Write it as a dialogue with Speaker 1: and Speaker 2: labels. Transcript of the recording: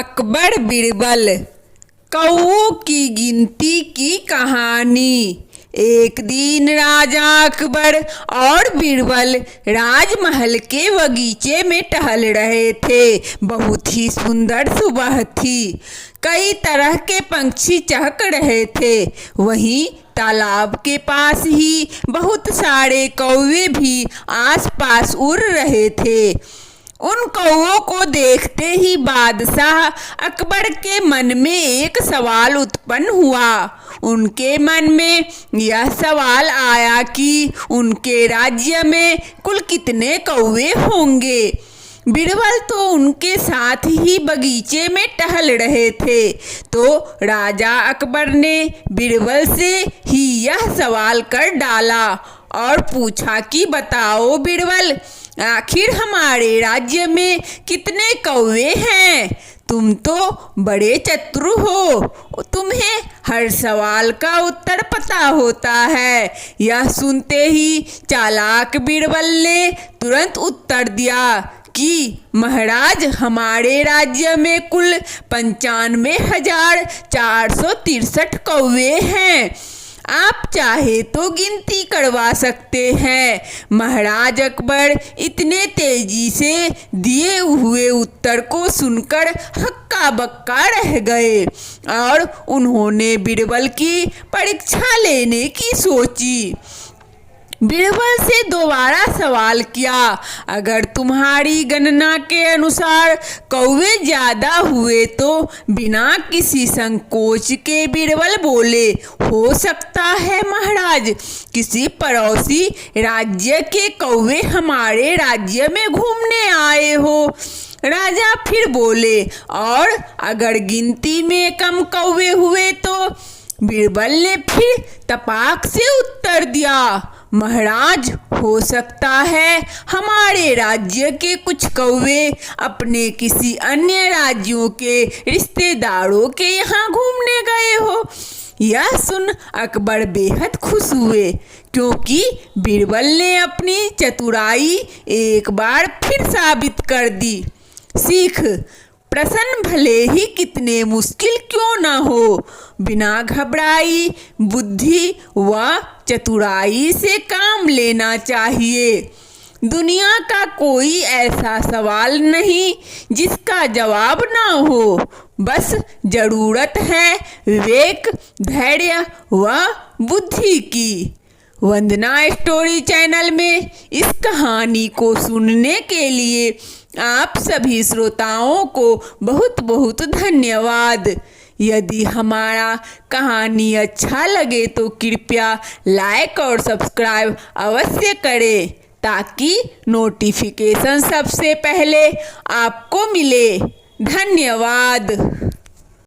Speaker 1: अकबर बीरबल कौओं की गिनती की कहानी। एक दिन राजा अकबर और बीरबल राजमहल के बगीचे में टहल रहे थे। बहुत ही सुंदर सुबह थी। कई तरह के पंछी चहक रहे थे। वहीं तालाब के पास ही बहुत सारे कौवे भी आसपास उड़ रहे थे। उन कौवों को देखते ही बादशाह अकबर के मन में एक सवाल उत्पन्न हुआ। उनके मन में यह सवाल आया कि उनके राज्य में कुल कितने कौवे होंगे। बीरबल तो उनके साथ ही बगीचे में टहल रहे थे, तो राजा अकबर ने बीरबल से ही यह सवाल कर डाला और पूछा कि बताओ बीरबल, आखिर हमारे राज्य में कितने कौवे हैं? तुम तो बड़े चतुर हो, तुम्हें हर सवाल का उत्तर पता होता है। यह सुनते ही चालाक बीरबल ने तुरंत उत्तर दिया कि महाराज, हमारे राज्य में कुल 95,463 कौवे हैं। आप चाहे तो गिनती करवा सकते हैं। महाराज अकबर इतने तेजी से दिए हुए उत्तर को सुनकर हक्का बक्का रह गए और उन्होंने बीरबल की परीक्षा लेने की सोची। बीरबल से दोबारा सवाल किया, अगर तुम्हारी गणना के अनुसार कौवे ज्यादा हुए तो बिना किसी संकोच के बीरबल बोले, हो सकता है महाराज, किसी पड़ोसी राज्य के कौवे हमारे राज्य में घूमने आए हो। राजा फिर बोले, और अगर गिनती में कम कौवे हुए तो? बीरबल ने फिर तपाक से उत्तर दिया, महाराज, हो सकता है हमारे राज्य के कुछ कौवे अपने किसी अन्य राज्यों के रिश्तेदारों के यहाँ घूमने गए हो। यह सुन अकबर बेहद खुश हुए, क्योंकि बीरबल ने अपनी चतुराई एक बार फिर साबित कर दी। सीख, प्रश्न भले ही कितने मुश्किल क्यों न हो, बिना घबराई बुद्धि व चतुराई से काम लेना चाहिए। दुनिया का कोई ऐसा सवाल नहीं जिसका जवाब ना हो। बस जरूरत है विवेक, धैर्य व बुद्धि की। वंदना स्टोरी चैनल में इस कहानी को सुनने के लिए आप सभी श्रोताओं को बहुत बहुत धन्यवाद। यदि हमारा कहानी अच्छा लगे तो कृपया लाइक और सब्सक्राइब अवश्य करें, ताकि नोटिफिकेशन सबसे पहले आपको मिले। धन्यवाद।